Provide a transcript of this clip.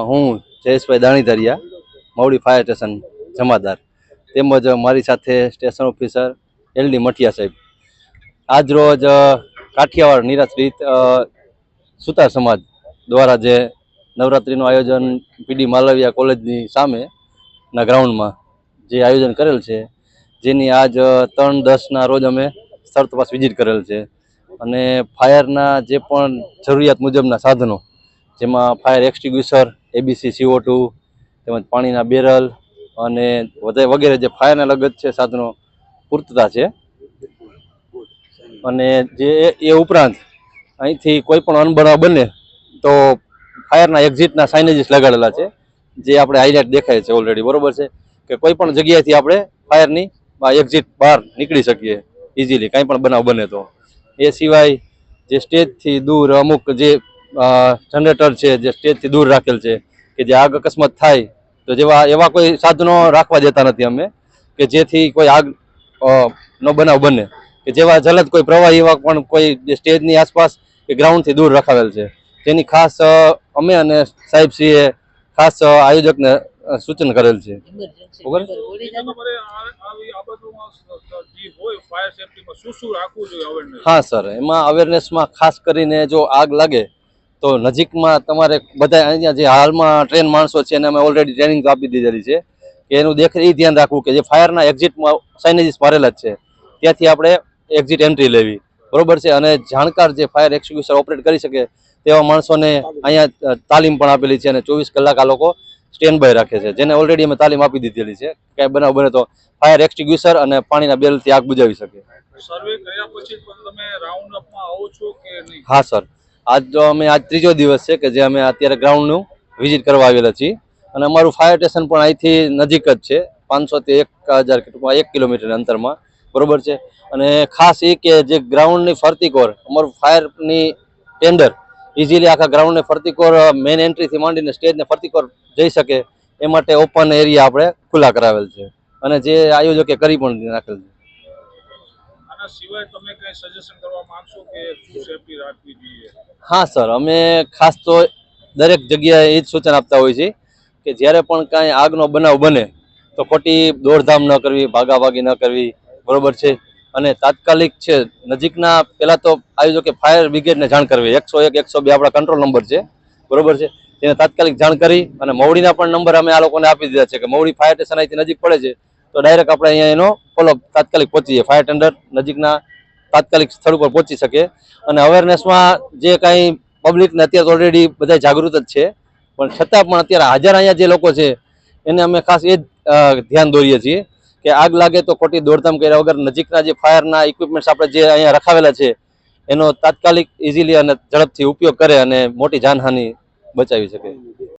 હું Jayeshbhai Danidhariya, Mavdi fire station જમાદાર, તેમજ મારી સાથે સ્ટેશન ઓફિસર LD મઠિયા સાહેબ. આજ રોજ કાઠિયાવાડ નિરાશ્રિત સુતાર સમાજ દ્વારા જે નવરાત્રિનું આયોજન PD માલવિયા કોલેજની સામેના ગ્રાઉન્ડમાં જે આયોજન કરેલ છે, જેની આજ 3/10ના રોજ અમે સ્થળ તપાસ વિઝિટ કરેલ છે. અને ફાયરના જે પણ જરૂરિયાત મુજબના સાધનો, જેમાં ફાયર એક્સટિંગ્યુશર, ABC CO2, તેમજ પાણીના બેરલ અને વગેરે જે ફાયરના લગત છે સાધનો પૂરતા છે. અને જે એ ઉપરાંત અહીંથી કોઈ પણ અનબનાવ બને તો ફાયરના એક્ઝિટના સાઇનેજીસ લગાડેલા છે, જે આપણે હાઇલાઇટ દેખાય છે ઓલરેડી, બરોબર છે, કે કોઈ પણ જગ્યાએથી આપણે ફાયરની એક્ઝિટ બહાર નીકળી શકીએ ઇઝીલી, કાંઈ પણ બનાવ બને તો. એ સિવાય જે સ્ટેજથી દૂર અમુક જે જનરેટર છે જે સ્ટેજથી દૂર રાખેલ છે, કે જે આગ અકસ્માત થાય તો એવા કોઈ સાધનો રાખવા દેતા નથી અમે, કે જેથી કોઈ આગ નો બનાવ બને, કે જેવા જલદ કોઈ પ્રવાહી એવા પણ કોઈ સ્ટેજની આસપાસ કે ગ્રાઉન્ડથી દૂર રખાવેલ છે, જેની ખાસ અમે અને સાહેબશ્રીએ ખાસ આયોજકને સૂચન કરેલ છે. હા સર, એમાં અવેરનેસમાં ખાસ કરીને જો આગ લાગે તો નજીકમાં તમારે બધા અહીંયા જે હાલમાં ટ્રેન માણસો છે એને અમે ઓલરેડી ટ્રેનિંગ આપી દીધેલી છે, કે એનું ધ્યાન રાખવું કે જે ફાયરના એક્ઝિટમાં સાઇનેજીસ મારેલા જ છે ત્યાંથી આપણે એક્ઝિટ એન્ટ્રી લેવી, બરોબર છે. અને જાણકાર જે ફાયર એક્સટિંગ્યુશર ઓપરેટ કરી શકે તેવા માણસોને અહીંયા તાલીમ પણ આપેલી છે, અને 24 કલાક આ લોકો સ્ટેન્ડ બાય રાખે છે, જેને ઓલરેડી અમે તાલીમ આપી દીધેલી છે. કાંઈ બનાવ બને તો ફાયર એક્સટિંગ્યુશર અને પાણીના બેરલથી આગ બુજાવી શકે. સર્વે કર્યા પછી પણ તમે રાઉન્ડ અપમાં આવો છો કે નહીં? હા સર, આજ ત્રીજો દિવસ છે કે જે અમે અત્યારે ગ્રાઉન્ડનું વિઝિટ કરવા આવેલા છીએ. અને અમારું ફાયર સ્ટેશન પણ અહીંથી નજીક જ છે, 500 થી 1000 1 કિલોમીટરના અંતરમાં, બરોબર છે. અને ખાસ એ કે જે ગ્રાઉન્ડની ફરતી કોર અમારું ફાયરની ટેન્ડર ઇઝીલી આખા ગ્રાઉન્ડને ફરતી કોર મેઇન એન્ટ્રીથી માંડીને સ્ટેજને ફરતી કોર જઈ શકે એ માટે ઓપન એરિયા આપણે ખુલ્લા કરાવેલ છે, અને જે આયોજકે કરી પણ નાખેલ છે. હા સર, અમે ખાસ તો દરેક જગ્યાએ એ જ સૂચન આપતા હોય છે કે જ્યારે પણ કાંઈ આગનો બનાવ બને તો ખોટી દોડધામ ન કરવી, ભાગાભાગી ન કરવી, બરોબર છે. અને તાત્કાલિક છે નજીકના પહેલાં તો આયોજકે ફાયર બ્રિગેડને જાણ કરવી, 101 102 આપણા કંટ્રોલ નંબર છે, બરોબર છે, તેને તાત્કાલિક જાણ કરી. અને મવડીના પણ નંબર અમે આ લોકોને આપી દીધા છે, કે મવડી ફાયર સ્ટેશન અહીંથી નજીક પડે છે તો ડાયરેક્ટ આપણે અહીંયા એનો ફોલોઅપ તાત્કાલિક પહોંચી જાય, ફાયર ટેન્ડર નજીકના તાત્કાલિક સ્થળ ઉપર પહોંચી શકે. અને અવેરનેસમાં જે કાંઈ પબ્લિકને અત્યારે ઓલરેડી બધા જાગૃત જ છે, પણ છતાં પણ અત્યારે હાજર અહીંયા જે લોકો છે એને અમે ખાસ એ જ ધ્યાન દોરીએ છીએ કે આગ લાગે તો ખોટી દોડધામ કર્યા વગર નજીકના જે ફાયરના ઇક્વિપમેન્ટ્સ આપણે જે અહીંયા રખાવેલા છે એનો તાત્કાલિક ઇઝીલી અને ઝડપથી ઉપયોગ કરે અને મોટી જાનહાનિ બચાવી શકે.